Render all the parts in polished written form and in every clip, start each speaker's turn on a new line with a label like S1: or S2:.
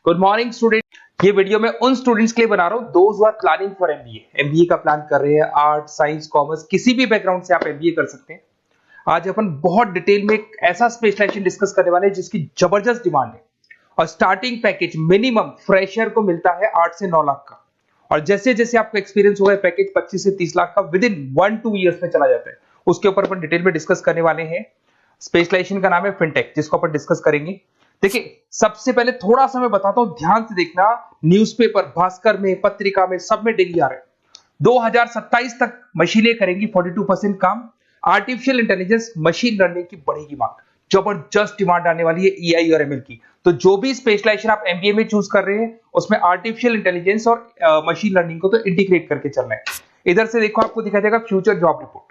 S1: Good morning student. ये video मैं उन स्टूडेंट्स के लिए बना रहा हूं those who are planning for MBA का प्लान कर रहे हैं। आर्ट, साइंस, कॉमर्स, किसी भी बैकग्राउंड से आप एमबीए कर सकते हैं। आज अपन बहुत डिटेल में एक ऐसा स्पेशलाइजेशन डिस्कस करने वाले हैं जिसकी जबरदस्त डिमांड है और स्टार्टिंग पैकेज मिनिमम फ्रेशर को मिलता है 8 से 9 लाख का। और जैसे जैसे आपको एक्सपीरियंस होगा पैकेज 25 से 30 लाख का विद इन 1-2 ईयर्स में चला जाता है। उसके ऊपर अपन डिटेल में डिस्कस करने वाले हैं। स्पेशलाइजेशन का नाम है फिनटेक, जिसको अपन डिस्कस करेंगे। देखिए, सबसे पहले थोड़ा सा मैं बताता हूं, ध्यान से देखना। न्यूज़पेपर, भास्कर में, पत्रिका में, सब में डेली आ रहे हैं। 2027 तक मशीनें करेंगी 42% काम। आर्टिफिशियल इंटेलिजेंस, मशीन लर्निंग की बढ़ेगी मांग। जबरदस्त डिमांड आने वाली है एआई और एमएल की। तो जो भी स्पेशलाइजेशन आप एमबीए में चूज कर रहे हैं उसमें आर्टिफिशियल इंटेलिजेंस और मशीन लर्निंग को तो इंटीग्रेट करके चलना है। इधर से देखो, आपको दिखाई देगा फ्यूचर जॉब रिपोर्ट।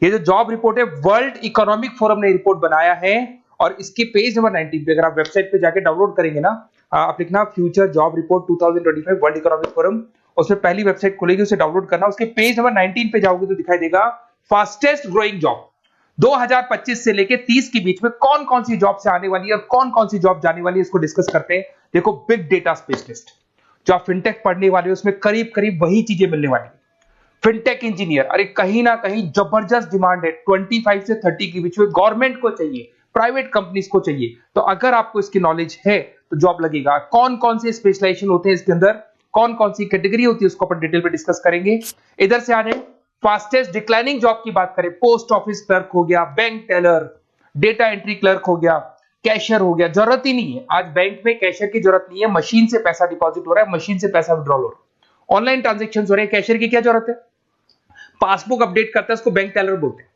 S1: ये जो जॉब रिपोर्ट है वर्ल्ड इकोनॉमिक फोरम ने रिपोर्ट बनाया है और इसके पेज नंबर 19 पे अगर आप वेबसाइट पे जाके डाउनलोड करेंगे ना, आप लिखना future job report 2025 world economic forum, उसमें पहली वेबसाइट खुलेगी, उसे डाउनलोड करना। उसके पेज नंबर 19 पे जाओगे तो दिखाई देगा फास्टेस्ट ग्रोइंग जॉब 2025 से लेके 30 के बीच में कौन कौन सी जॉब से आने वाली है और कौन कौन सी जॉब जाने वाली है, इसको डिस्कस करते हैं। देखो, बिग डेटा स्पेशलिस्ट जो आप फिनटेक पढ़ने वाले हो उसमें करीब करीब वही चीजें मिलने वाली है। फिनटेक इंजीनियर, अरे कहीं ना कहीं जबरदस्त डिमांड है। 25 से 30 के बीच में गवर्नमेंट को चाहिए, प्राइवेट कंपनीज को चाहिए। तो अगर आपको इसकी नॉलेज है तो जॉब लगेगा। कौन कौन से स्पेशलाइजेशन होते हैं इसके अंदर, कौन कौन सी कैटेगरी होती है, उसको अपन डिटेल में डिस्कस करेंगे। इधर से आ जाए, फास्टेस्ट डिक्लाइनिंग जॉब की बात करें, पोस्ट ऑफिस क्लर्क हो गया, bank teller, data entry clerk हो गया, कैशियर हो गया। जरूरत ही नहीं है, आज बैंक में कैशियर की जरूरत नहीं है। मशीन से पैसा डिपॉजिट हो रहा है, मशीन से पैसा विड्रॉल हो रहा है, ऑनलाइन ट्रांजेक्शन हो रहे हैं। कैशियर की क्या जरूरत है? पासबुक अपडेट करता है, उसको बैंक टेलर बोलते हैं।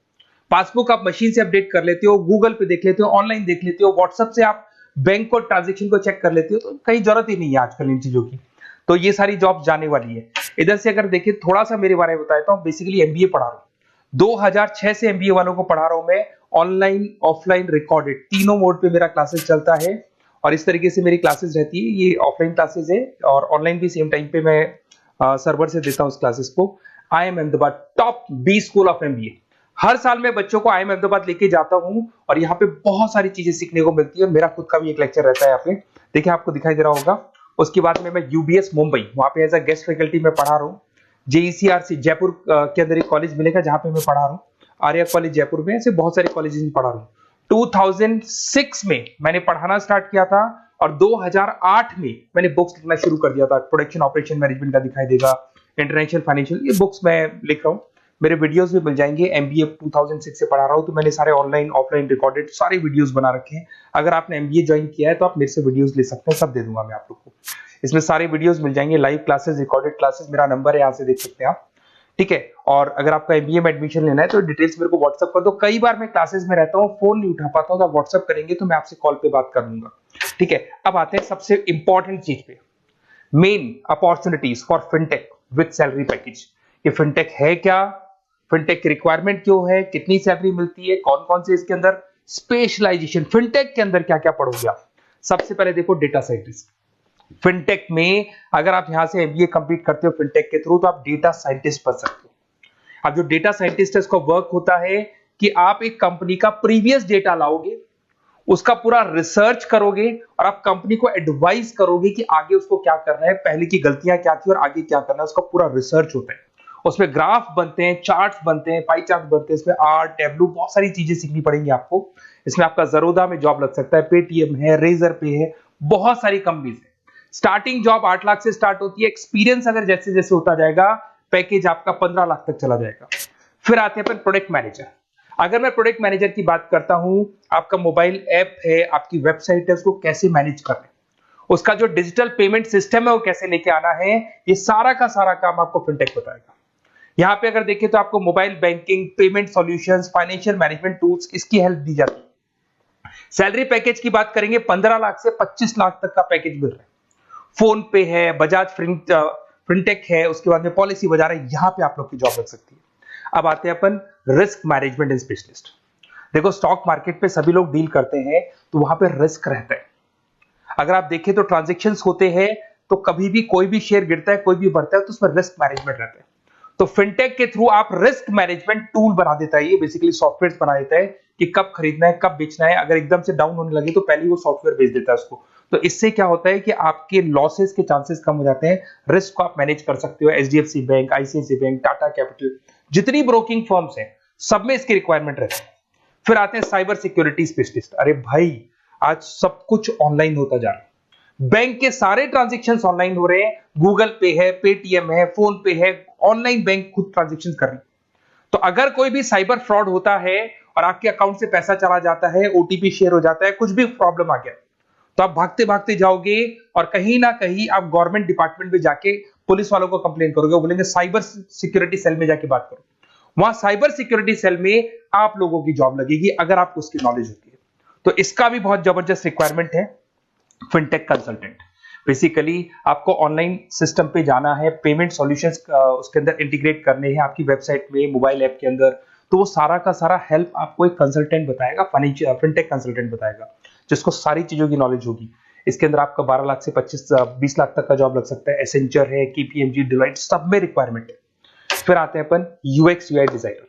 S1: पासबुक आप मशीन से अपडेट कर लेते हो, गूगल पे देख लेते हो, ऑनलाइन देख लेते हो, व्हाट्सएप से आप बैंक को ट्रांजैक्शन को चेक कर लेते हो। तो कहीं जरूरत ही नहीं है आजकल इन चीजों की। तो ये सारी जॉब जाने वाली है। इधर से अगर देखिए, थोड़ा सा मेरे बारे में बताता हूं। बेसिकली एमबीए पढ़ा रहा हूं, 2006 से एमबीए वालों को पढ़ा रहा हूं मैं। ऑनलाइन, ऑफलाइन, रिकॉर्डेड, तीनों मोड पे मेरा क्लासेस चलता है और इस तरीके से मेरी क्लासेस रहती है। ये ऑफलाइन क्लासेस है और ऑनलाइन भी सेम टाइम पे मैं सर्वर से देता हूं उस क्लासेस को। IIM Ahmedabad top B school of MBA. हर साल मैं बच्चों को IIM अहमदाबाद लेके जाता हूं और यहाँ पे बहुत सारी चीजें सीखने को मिलती है। मेरा खुद का भी एक लेक्चर रहता है यहाँ पे, देखिए आपको दिखाई दे रहा होगा। उसके बाद में मैं यूबीएस मुंबई, वहां पे एज अ गेस्ट फैकल्टी में पढ़ा रहा हूँ। जेईसीआरसी जयपुर के अंदर एक कॉलेज मिलेगा जहां पे मैं पढ़ा रहा हूँ, आर्या कॉलेज जयपुर में। ऐसे बहुत सारे कॉलेजेस में पढ़ा रहा हूँ। 2006 में मैंने पढ़ाना स्टार्ट किया था और 2008 में मैंने बुक्स लिखना शुरू कर दिया था। प्रोडक्शन ऑपरेशन मैनेजमेंट का दिखाई देगा, इंटरनेशनल फाइनेंशियल, ये बुक्स मैं लिख रहा हूँ। मेरे वीडियोस भी मिल जाएंगे। एमबीए 2006 से पढ़ा रहा हूँ तो मैंने सारे ऑनलाइन, ऑफलाइन, रिकॉर्डेड सारे वीडियोस बना रखे हैं। अगर आपने एमबीए ज्वाइन किया है तो आप मेरे से वीडियोस ले सकते हैं, सब दे दूंगा मैं आप लोग को। इसमें सारे वीडियोस मिल जाएंगे, लाइव क्लासेस, रिकॉर्डेड क्लासेस। मेरा नंबर है, यहाँ से देख सकते हैं आप, ठीक है। और अगर आपका एमबीए में एडमिशन लेना है तो डिटेल्स मेरे को व्हाट्सएप कर दो। कई बार मैं क्लासेस में रहता हूँ, फोन नहीं उठा पाता हूँ, तो आप व्हाट्सएप करेंगे तो मैं आपसे कॉल पे बात कर लूंगा, ठीक है। अब आते हैं सबसे इंपॉर्टेंट चीज पे, main opportunities for fintech with salary package. ये फिनटेक है क्या, फिनटेक की रिक्वायरमेंट क्यों है, कितनी सैलरी मिलती है, कौन कौन से इसके अंदर स्पेशलाइजेशन, फिनटेक के अंदर क्या क्या पढ़ोगे आप। सबसे पहले देखो, डेटा साइंटिस्ट। फिनटेक में अगर आप यहां से एमबीए कंप्लीट करते हो फिनटेक के थ्रू तो आप डेटा साइंटिस्ट बन सकते हो। अब जो डेटा साइंटिस्ट है उसका वर्क होता है कि आप एक कंपनी का प्रीवियस डेटा लाओगे, उसका पूरा रिसर्च करोगे और आप कंपनी को एडवाइस करोगे कि आगे उसको क्या करना है, पहले की गलतियां क्या थी और आगे क्या करना है। उसका पूरा रिसर्च होता है, उसमें ग्राफ बनते हैं, चार्ट्स बनते हैं, पाई चार्ट बनते हैं, इसमें आर, टैबलू, बहुत सारी चीजें सीखनी पड़ेंगी आपको। इसमें आपका जरोदा में जॉब लग सकता है, पेटीएम है, रेजर पे है, बहुत सारी कंपनीज है। स्टार्टिंग जॉब 8 लाख से स्टार्ट होती है। एक्सपीरियंस अगर जैसे जैसे होता जाएगा पैकेज आपका 15 लाख तक चला जाएगा। फिर आते हैं अपन प्रोडक्ट मैनेजर। अगर मैं प्रोडक्ट मैनेजर की बात करता हूं, आपका मोबाइल ऐप है, आपकी वेबसाइट है, उसको कैसे मैनेज करना है, उसका जो डिजिटल पेमेंट सिस्टम है वो कैसे लेके आना है, ये सारा का सारा काम आपको फिनटेक बताएगा। यहां पे अगर देखें तो आपको mobile banking, payment solutions, financial management tools, इसकी हेल्प दी जाती है। सैलरी पैकेज की बात करेंगे, 15 लाख से 25 लाख तक का पैकेज मिल रहा है। फोन पे है, बजाज फिनटेक है, उसके बाद में पॉलिसी बाजार है, यहां पे आप लोग की जॉब लग सकती है। अब आते हैं अपन रिस्क मैनेजमेंट एंड स्पेशलिस्ट। देखो, स्टॉक मार्केट पे सभी लोग डील करते हैं तो वहां पे रिस्क रहता है। अगर आप देखें तो ट्रांजैक्शंस होते हैं तो कभी भी कोई भी शेयर गिरता है, कोई भी बढ़ता है, तो उसमें रिस्क मैनेजमेंट रहता है। तो फिनटेक के थ्रू आप रिस्क मैनेजमेंट टूल बना देता है, ये बेसिकली सॉफ्टवेयर बना देता है कि कब खरीदना है, कब बेचना है। अगर एकदम से डाउन होने लगे तो पहले ही वो सॉफ्टवेयर बेच देता है उसको। तो इससे क्या होता है कि आपके लॉसेस के चांसेस कम हो जाते हैं, रिस्क को आप मैनेज कर सकते हो। HDFC bank, ICICI bank, Tata capital, जितनी ब्रोकिंग फर्म्स हैं सब में इसकी रिक्वायरमेंट रहती है। फिर आते हैं साइबर सिक्योरिटी स्पेशलिस्ट। अरे भाई आज सब कुछ ऑनलाइन होता जा रहा है, बैंक के सारे ट्रांजेक्शन ऑनलाइन हो रहे हैं, गूगल पे है, पेटीएम है, फोन पे है, ऑनलाइन बैंक खुद ट्रांजेक्शन कर रही है। तो अगर कोई भी साइबर फ्रॉड होता है और आपके अकाउंट से पैसा चला जाता है, ओटीपी शेयर हो जाता है, कुछ भी प्रॉब्लम आ गया, तो आप भागते भागते जाओगे और कहीं ना कहीं आप गवर्नमेंट डिपार्टमेंट में जाके पुलिस वालों को कंप्लेन करोगे, वो बोलेंगे साइबर सिक्योरिटी सेल में जाके बात करो। वहां साइबर सिक्योरिटी सेल में आप लोगों की जॉब लगेगी अगर आपको उसकी नॉलेज होती है। तो इसका भी बहुत जबरदस्त रिक्वायरमेंट है, फिनटेक कंसल्टेंट। बेसिकली आपको ऑनलाइन सिस्टम पे जाना है, पेमेंट सॉल्यूशंस उसके अंदर इंटीग्रेट करने हैं आपकी वेबसाइट में, मोबाइल ऐप के अंदर, तो वो सारा का सारा हेल्प आपको एक कंसल्टेंट बताएगा, फिनटेक कंसल्टेंट बताएगा, जिसको सारी चीजों की नॉलेज होगी। इसके अंदर आपका 12 लाख से 20 लाख तक का जॉब लग सकता है। एसेंचर है, केपीएमजी, डिलॉयट, सब में रिक्वायरमेंट है। फिर आते हैं अपन यूएक्स यूआई डिजाइनर।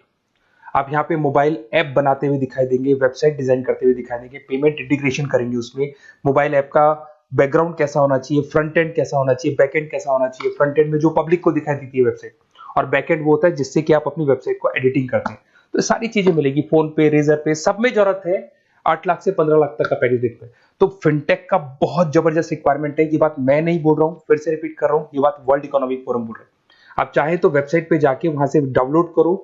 S1: आप यहाँ पे मोबाइल ऐप बनाते हुए दिखाई देंगे, वेबसाइट डिजाइन करते हुए दिखाई देंगे, पेमेंट इंटीग्रेशन करेंगे उसमें, मोबाइल ऐप का बैकग्राउंड कैसा होना चाहिए, फ्रंट एंड कैसा होना चाहिए, बैक एंड कैसा होना चाहिए। फ्रंट एंड में जो पब्लिक को दिखाई देती है वेबसाइट, और बैक एंड वो होता है जिससे कि आप अपनी वेबसाइट को एडिटिंग करते हैं। तो सारी चीजें मिलेगी, फोन पे, रेजर पे, सब में जरूरत है। 8 लाख से 15 लाख तक का पैकेज देखते हैं। तो फिनटेक का बहुत जबरदस्त रिक्वायरमेंट है। ये बात मैं नहीं बोल रहा हूँ, फिर से रिपीट कर रहा हूँ, ये बात वर्ल्ड इकोनॉमिक फोरम बोल रहे हैं। आप चाहे तो वेबसाइट पे जाके वहां से डाउनलोड करो,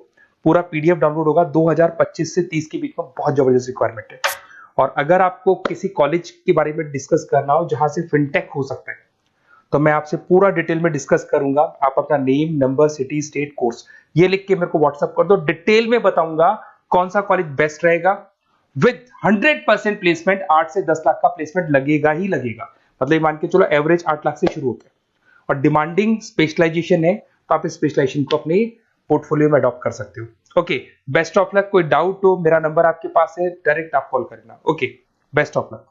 S1: पूरा पीडीएफ डाउनलोड होगा। 2025 से 30 के बीच में बहुत जबरदस्त रिक्वायरमेंट है। और अगर आपको किसी कॉलेज के बारे में डिस्कस करना हो जहां से फिनटेक हो सकता है, तो मैं आपसे पूरा डिटेल में डिस्कस करूंगा। आप अपना name, number, city, state, course ये लिख के मेरे को व्हाट्सएप कर दो, डिटेल में बताऊंगा कौन सा कॉलेज बेस्ट रहेगा। विद 100% प्लेसमेंट, 8 से 10 लाख का प्लेसमेंट लगेगा ही लगेगा। मतलब मान के चलो एवरेज 8 लाख से शुरू होता है, और डिमांडिंग स्पेशलाइजेशन है, तो आप इस स्पेशलाइजेशन को अपने पोर्टफोलियो में अडॉप्ट कर सकते हो। Okay, best of luck. कोई डाउट हो, मेरा नंबर आपके पास है, डायरेक्ट आप कॉल करना। Okay, best of luck.